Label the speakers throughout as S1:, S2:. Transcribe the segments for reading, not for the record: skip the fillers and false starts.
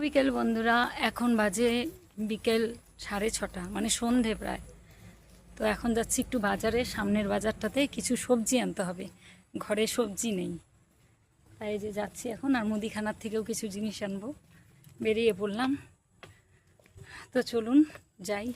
S1: বিকেল বন্ধুরা, এখন বাজে বিকেল 6:30, মানে সন্ধে প্রায়। তো এখন যাচ্ছি একটু বাজারে, সামনের বাজারটাতে কিছু সবজি আনতে হবে। ঘরে সবজি নেই, তাই যে যাচ্ছি এখন। আর মুদিখানার থেকেও কিছু জিনিস আনবো, বেরিয়ে পড়লাম। তো চলুন যাই।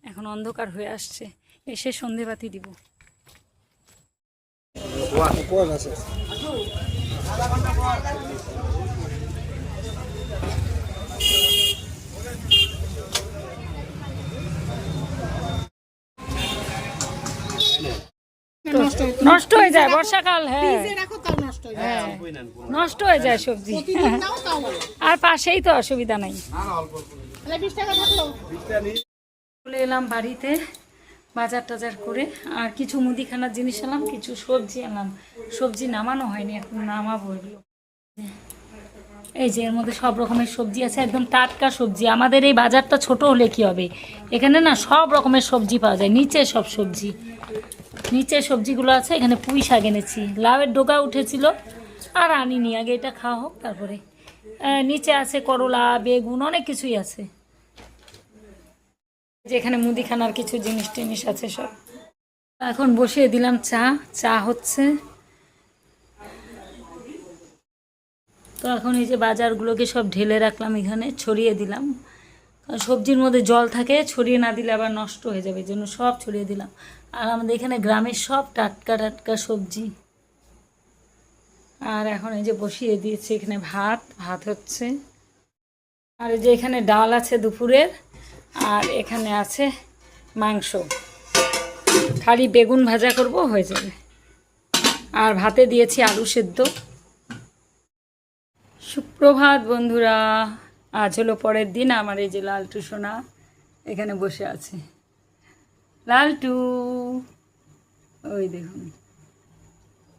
S1: এখন অন্ধকার হয়ে আসছে, এসে সন্ধেবাতি দিব। নষ্ট হয়ে যায় বর্ষাকাল, হ্যাঁ নষ্ট হয়ে যায় সবজি। আর পাশেই তো অসুবিধা নাই। চলে এলাম বাড়িতে বাজার টাজার করে, আর কিছু মুদিখানার জিনিস আনলাম, কিছু সবজি আনলাম। সবজি নামানো হয়নি, এখন নামাবো এগুলো। এই যে এর মধ্যে সব রকমের সবজি আছে, একদম টাটকা সবজি। আমাদের এই বাজারটা ছোট হলে কি হবে, এখানে না সব রকমের সবজি পাওয়া যায়। নিচে সব সবজি, নিচে সবজিগুলো আছে। এখানে পুঁই শাক এনেছি, লাউয়ের ডোকা উঠেছিল আর আনিনি, আগে এটা খাওয়া হোক তারপরে। নিচে আছে করলা, বেগুন, অনেক কিছুই আছে। যেখানে মুদিখানার কিছু জিনিস টিনিস আছে সব। এখন বসিয়ে দিলাম চা হচ্ছে। তো এখন এই যে বাজারগুলোকে সব ঢেলে রাখলাম, এখানে ছড়িয়ে দিলাম। সবজির মধ্যে জল থাকে, ছড়িয়ে না দিলে আবার নষ্ট হয়ে যাবে, এই জন্য সব ছড়িয়ে দিলাম। আর আমাদের এখানে গ্রামের সব টাটকা টাটকা সবজি। আর এখন এই যে বসিয়ে দিয়েছি এখানে ভাত হচ্ছে। আর এই যে এখানে ডাল আছে দুপুরের, আর এখানে আছে মাংস। খালি বেগুন ভাজা করব, হয়ে যাবে। আর ভাতে দিয়েছি আলু সেদ্ধ। সুপ্রভাত বন্ধুরা, আজ হলো পরের দিন। আমার এই যে লালটু সোনা এখানে বসে আছে। লালটু, ওই দেখুন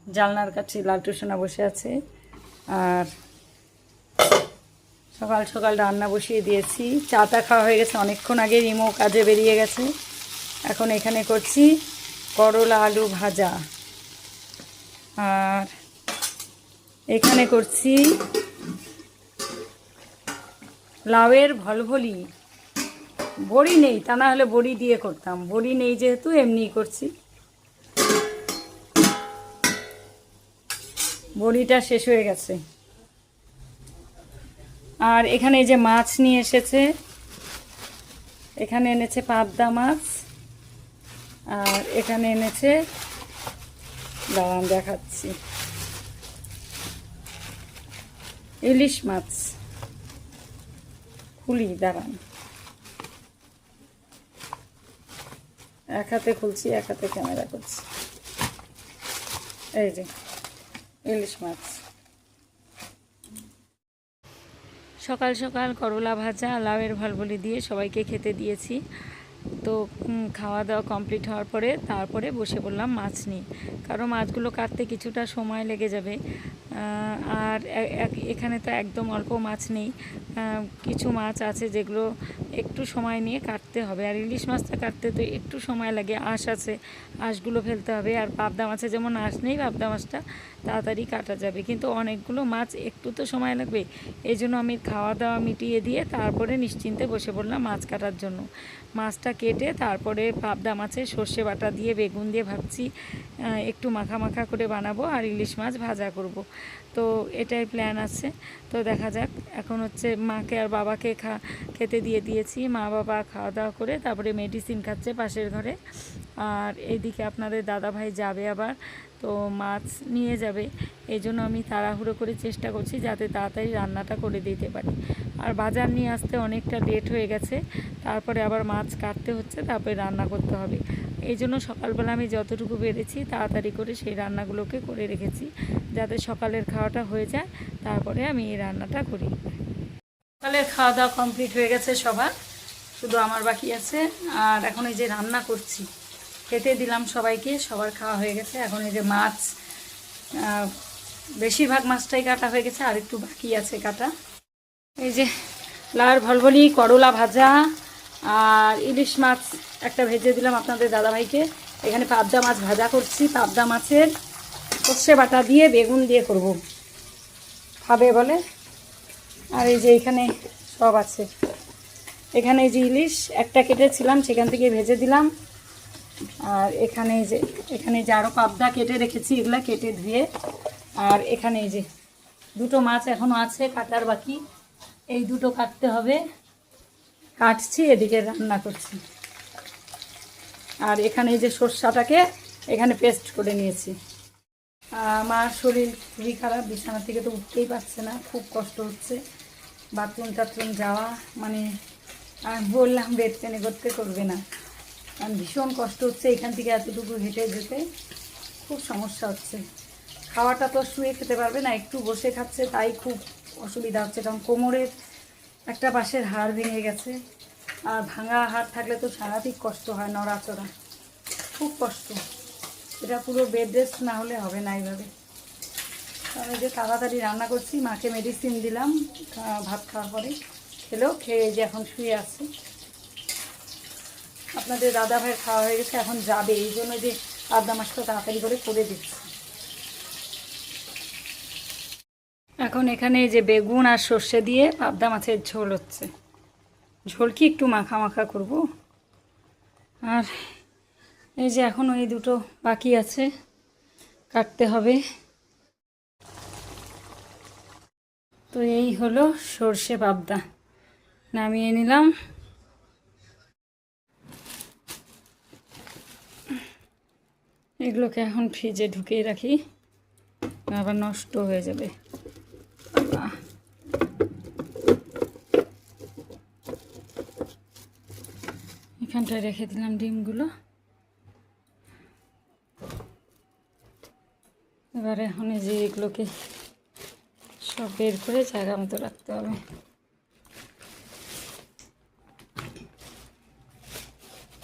S1: জানলার কাছে লালটু সোনা বসে আছে। আর সকাল সকাল রান্না বসিয়ে দিয়েছি। চাটা খাওয়া হয়ে গেছে অনেকক্ষণ আগে, রিমো কাজে বেরিয়ে গেছে। এখন এখানে করছি করলা আলু ভাজা, আর এখানে করছি লাউয়ের ভলভলি। বড়ি নেই, তা না হলে বড়ি দিয়ে করতাম, বড়ি নেই যেহেতু এমনিই করছি। বড়িটা শেষ হয়ে গেছে। আর এখানে এই যে মাছ নিয়ে এসেছে, এখানে এনেছে পাবদা মাছ, আর এখানে এনেছে, দাঁড়ান দেখাচ্ছি, ইলিশ মাছ। খুলি, দাঁড়ান, এক হাতে খুলছি এক হাতে ক্যামেরা করছি। এই যে ইলিশ মাছ। সকাল সকাল করলা ভাজা লাউয়ের ভলভলি দিয়ে সবাইকে খেতে দিয়েছি। তো খাওয়া দাওয়া কমপ্লিট হওয়ার পরে তারপরে বসে পড়লাম মাছ নিয়ে, কারণ মাছগুলো কাটতে কিছুটা সময় লেগে যাবে। আর এখানে তো একদম অল্প মাছ নেই, কিছু মাছ আছে যেগুলো একটু সময় নিয়ে কাটতে হবে। আর ইলিশ মাছটা কাটতে তো একটু সময় লাগে, আঁশ আছে, আঁশগুলো ফেলতে হবে। আর পাবদা মাছে যেমন আঁশ নেই, পাবদা মাছটা তাড়াতাড়ি কাটা যাবে, কিন্তু অনেকগুলো মাছ একটু তো সময় লাগবে। এই জন্য আমি খাওয়া দাওয়া মিটিয়ে দিয়ে তারপরে নিশ্চিন্তে বসে পড়লাম মাছ কাটার জন্য। মাছটা কেটে তারপরে পাবদা মাছে সর্ষে বাটা দিয়ে বেগুন দিয়ে ভাবছি একটু মাখা মাখা করে বানাবো, আর ইলিশ মাছ ভাজা করব। তো এটাই প্ল্যান আছে। তো দেখা যাক। এখন হচ্ছে মাকে আর বাবাকে খেতে দিয়ে দিয়েছি। মা বাবা খাওয়া দাওয়া করে তারপরে মেডিসিন খাচ্ছে পাশের ঘরে। আর এইদিকে আপনাদের দাদাভাই যাবে আবার, তো মাছ নিয়ে যাবে। এই জন্য আমি তাড়াহুড়ো করে চেষ্টা করছি যাতে তাড়াতাড়ি রান্নাটা করে দিতে পারি। আর বাজার নিয়ে আসতে অনেকটা লেট হয়ে গেছে, তারপরে আবার মাছ কাটতে হচ্ছে, তারপরে রান্না করতে হবে। এই জন্য সকালবেলা আমি যতটুকু পেরেছি তাড়াতাড়ি করে সেই রান্নাগুলোকে করে রেখেছি, যাতে সকালের খাওয়াটা হয়ে যায়, তারপরে আমি এই রান্নাটা করি। সকালের খাওয়া দাওয়া কমপ্লিট হয়ে গেছে সবার, শুধু আমার বাকি আছে। আর এখন এই যে রান্না করছি, খেতে দিলাম সবাইকে, সবার খাওয়া হয়ে গেছে। এখন এই যে মাছ, বেশিরভাগ মাছটাই কাটা হয়ে গেছে, আর একটু বাকি আছে কাটা। এই যে লাউয়ের ভলভলি, করলা ভাজা, আর ইলিশ মাছ একটা ভেজে দিলাম আপনাদের দাদাভাইকে। এখানে পাবদা মাছ ভাজা করছি, পাবদা মাছের সর্ষে বাটা দিয়ে বেগুন দিয়ে করব, খাবে বলে। আর এই যে এখানে সব আছে। এখানে এই যে ইলিশ একটা কেটেছিলাম, সেখান থেকে ভেজে দিলাম। আর এখানে যে আরও পাবদা কেটে রেখেছি, এগুলা কেটে ধুয়ে। আর এখানে এই যে দুটো মাছ এখনও আছে কাটার বাকি, এই দুটো কাটতে হবে, কাটছি, এদিকে রান্না করছি। আর এখানে এই যে সর্ষাটাকে এখানে পেস্ট করে নিয়েছি। আমার শরীর খুবই খারাপ, বিছানা থেকে তো উঠতেই পারছে না, খুব কষ্ট হচ্ছে। বাথরুম যাওয়া মানে আমি বললাম বেড পেনে করবে না, কারণ ভীষণ কষ্ট হচ্ছে এখান থেকে এতটুকু হেঁটে যেতে, খুব সমস্যা হচ্ছে। খাওয়াটা তো শুয়ে খেতে পারবে না, একটু বসে খাচ্ছে, তাই খুব অসুবিধা হচ্ছে, কারণ কোমরের একটা পাশের হাড় ভেঙে গেছে। আর ভাঙা হাড় থাকলে তো সারাদিক কষ্ট হয়, নড়াচড়া খুব কষ্ট। এটা পুরো বেড রেস্ট না হলে হবে না এইভাবে। আমি যে তাড়াতাড়ি রান্না করছি, মাকে মেডিসিন দিলাম ভাত খাওয়ার পরে, খেয়ে যে এখন শুয়ে আছে। আপনাদের দাদা ভাইয়ের খাওয়া হয়ে গেছে, এখন যাবে, এই জন্য যে পাবদা মাছটা তাড়াতাড়ি করে দিচ্ছি। এখন এখানে যে বেগুন আর সর্ষে দিয়ে পাবদা মাছের ঝোল হচ্ছে। ঝোল কি একটু মাখা মাখা করব। আর এই যে এখন ওই দুটো বাকি আছে, কাটতে হবে। তো এই হলো সর্ষে পাবদা, নামিয়ে নিলাম। এগুলোকে এখন ফ্রিজে ঢুকিয়ে রাখি, আবার নষ্ট হয়ে যাবে। এখানটায় রেখে দিলাম ডিমগুলো। এবারে এখন যে এগুলোকে সব বের করে জায়গা মতো রাখতে হবে।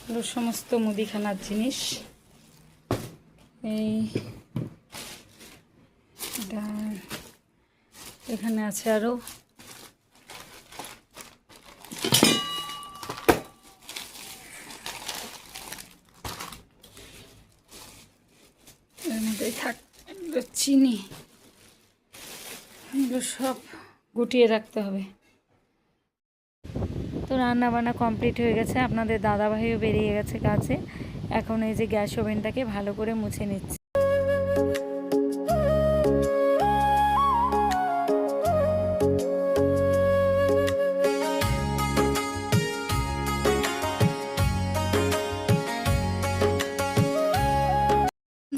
S1: এগুলো সমস্ত মুদিখানার জিনিস। এখানে আছে আরও এর মধ্যে থাক চিনি, এগুলো সব গুটিয়ে রাখতে হবে। তো রান্না বান্না কমপ্লিট হয়ে গেছে, আপনাদের দাদাভাইও বেরিয়ে গেছে কাছে। এখন এই যে গ্যাস ওভেনটাকে ভালো করে মুছে নিচ্ছি।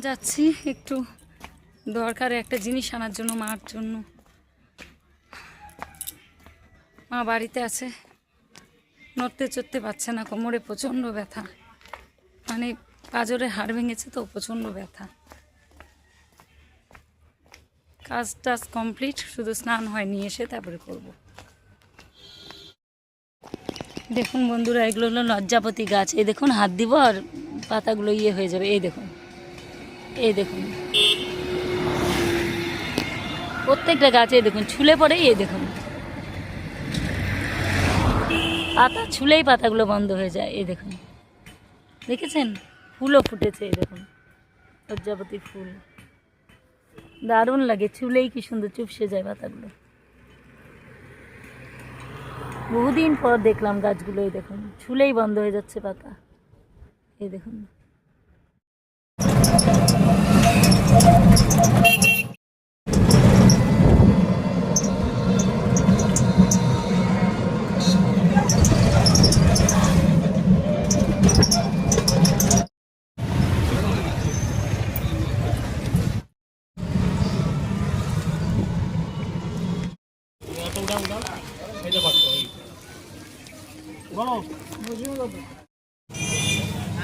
S1: যাচ্ছি একটু দরকারে একটা জিনিস আনার জন্য, মার জন্য। মা বাড়িতে আছে, নড়তে চড়তে পারছে না, কোমরে প্রচণ্ড ব্যথা, মানে পাঁজরে হাড় ভেঙেছে তো, প্রচণ্ড ব্যথা। কাজ টাজ কমপ্লিট, শুধু স্নান হয়নি, এসে তারপরে করব। দেখুন বন্ধুরা, এগুলো হলো লজ্জাপতি গাছ। এই দেখুন, হাত দিব আর পাতাগুলো হয়ে যাবে। এই দেখুন, এই দেখুন, প্রত্যেকটা গাছে দেখুন ছুলে পড়ে। এই দেখুন, পাতা ছুলেই পাতাগুলো বন্ধ হয়ে যায়। এই দেখুন, দেখেছেন, ফুলও ফুটেছে। এই দেখুন, লজ্জাপতি ফুল, দারুণ লাগে, ছুলেই কি সুন্দর চুপসে যায় পাতাগুলো। বহুদিন পর দেখলাম গাছগুলো। এই দেখুন, ছুলেই বন্ধ হয়ে যাচ্ছে পাতা। এই দেখুন,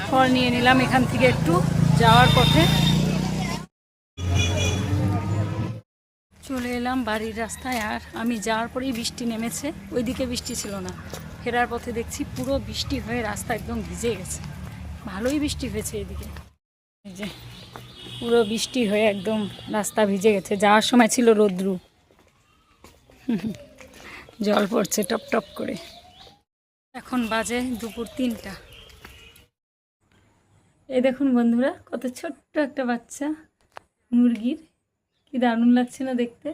S1: ফল নিয়ে নিলাম এখান থেকে একটু যাওয়ার পথে। চলে এলাম বাড়ির রাস্তায়। আর আমি যাওয়ার পরেই বৃষ্টি নেমেছে, ওইদিকে বৃষ্টি ছিল না। ফেরার পথে দেখছি পুরো বৃষ্টি হয়ে রাস্তা একদম ভিজে গেছে। ভালোই বৃষ্টি হয়েছে এদিকে, এই যে পুরো বৃষ্টি হয়ে একদম রাস্তা ভিজে গেছে। যাওয়ার সময় ছিল রোদ্রু, জল পড়ছে টপ টপ করে। এখন বাজে দুপুর 3টা। এই দেখুন বন্ধুরা, কত ছোট্ট একটা বাচ্চা মুরগির, কি দারুণ লাগছে না দেখতে।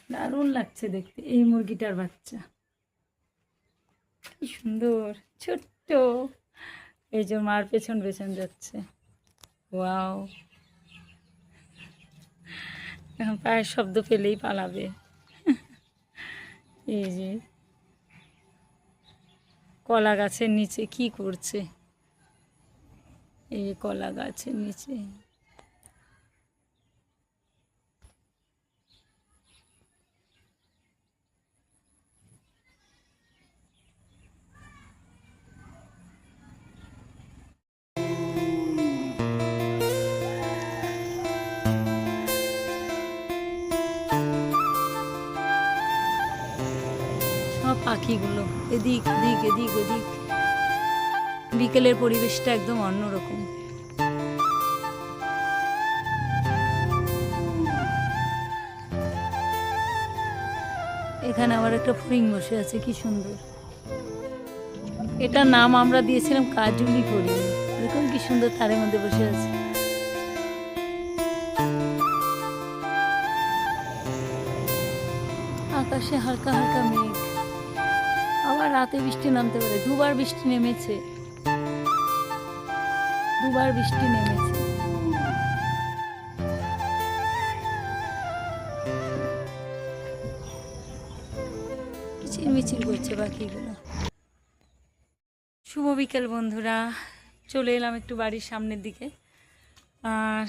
S1: দারুণ লাগছে দেখতে। এই মুরগিটার বাচ্চা কি সুন্দর, ছোট্ট। এই যে মার পেছন পেছন যাচ্ছে। ওয়াও, এখন পায়ের শব্দ পেলেই পালাবে। এই যে কলা গাছের নিচে কি করছে, এই কলা গাছের নিচে। সব পাখিগুলো এদিক ওদিক এদিক ওদিক। বিকেলের পরিবেশটা একদম অন্যরকম। এখানে আবার একটা ফড়িং বসে আছে, কি সুন্দর। এটার নাম আমরা দিয়েছিলাম কাজুলি ফড়িং। দেখুন কি সুন্দর তারের মধ্যে বসে আছে। আকাশে হালকা হালকা মেঘ, আবার রাতে বৃষ্টি নামতে পারে। দুবার বৃষ্টি নেমেছে, দুবার বৃষ্টি নেমেছে। কিচিরমিচির করছে পাখিগুলো। শুভ বিকেল বন্ধুরা, চলে এলাম একটু বাড়ির সামনের দিকে। আর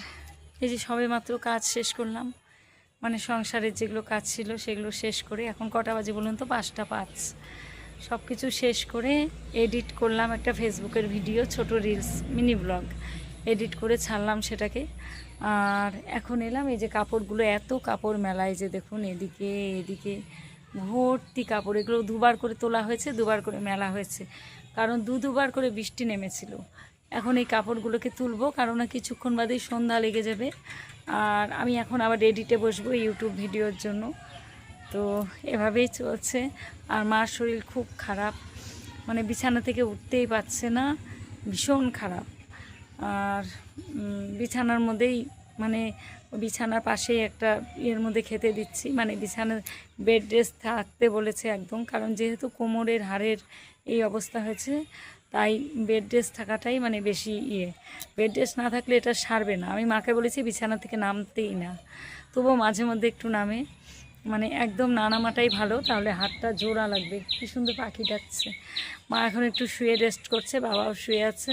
S1: এই যে সবে মাত্র কাজ শেষ করলাম, মানে সংসারের যেগুলো কাজ ছিল সেগুলো শেষ করে এখন কটা বাজে বলুন তো, 5:05। সব কিছু শেষ করে এডিট করলাম একটা ফেসবুকের ভিডিও, ছোট রিলস, মিনি ব্লগ এডিট করে ছাড়লাম সেটাকে। আর এখন এলাম এই যে কাপড়গুলো, এত কাপড় মেলায় যে দেখুন, এদিকে এদিকে ভর্তি কাপড়। এগুলো দুবার করে তোলা হয়েছে, দুবার করে মেলা হয়েছে, কারণ দুবার করে বৃষ্টি নেমেছিল। এখন এই কাপড়গুলোকে তুলবো, কারণ কিছুক্ষণ বাদেই সন্ধ্যা লেগে যাবে। আর আমি এখন আবার এডিটে বসবো ইউটিউব ভিডিওর জন্য। তো এভাবেই চলছে। আর মার শরীর খুব খারাপ, মানে বিছানা থেকে উঠতেই পারছে না, ভীষণ খারাপ। আর বিছানার মধ্যেই, মানে বিছানার পাশেই একটা ইয়ের মধ্যে খেতে দিচ্ছি, মানে বিছানার বেড রেস্ট থাকতে বলেছে একদম, কারণ যেহেতু কোমরের হাড়ের এই অবস্থা হয়েছে, তাই বেড রেস্ট থাকাটাই মানে বেশি ইয়ে। বেড রেস্ট না থাকলে এটা সারবে না। আমি মাকে বলেছি বিছানা থেকে নামতেই না, তবুও মাঝে মধ্যে একটু নামে, মানে একদম না নামাটাই ভালো, তাহলে হাতটা জোড়া লাগবে। কি সুন্দর পাখি ডাকছে। মা এখন একটু শুয়ে রেস্ট করছে, বাবাও শুয়ে আছে।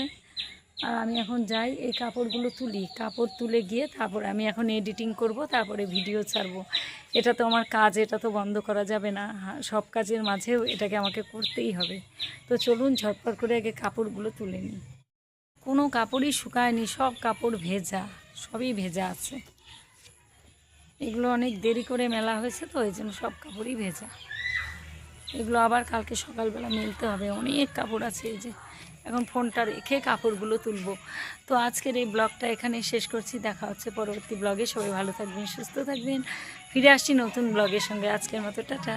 S1: আর আমি এখন যাই এই কাপড়গুলো তুলি, কাপড় তুলে গিয়ে তারপর আমি এখন এডিটিং করব, তারপরে ভিডিও ছাড়বো। এটা তো আমার কাজ, এটা তো বন্ধ করা যাবে না। সব কাজের মাঝেও এটাকে আমাকে করতেই হবে। তো চলুন ঝটপট করে আগে কাপড়গুলো তুলে নিই। কোনো কাপড়ই শুকায়নি, সব কাপড় ভেজা, সবই ভেজা আছে। এগুলো অনেক দেরি করে মেলা হয়েছে, তো এই জন্য সব কাপড়ই ভেজা। এগুলো আবার কালকে সকালবেলা মেলতে হবে, অনেক কাপড় আছে। এই যে এখন ফোনটা রেখে কাপড়গুলো তুলবো। তো আজকের এই ব্লগটা এখানে শেষ করছি, দেখা হচ্ছে পরবর্তী ব্লগে। সবাই ভালো থাকবেন, সুস্থ থাকবেন, ফিরে আসছি নতুন ব্লগের সঙ্গে। আজকের মতো টাটা।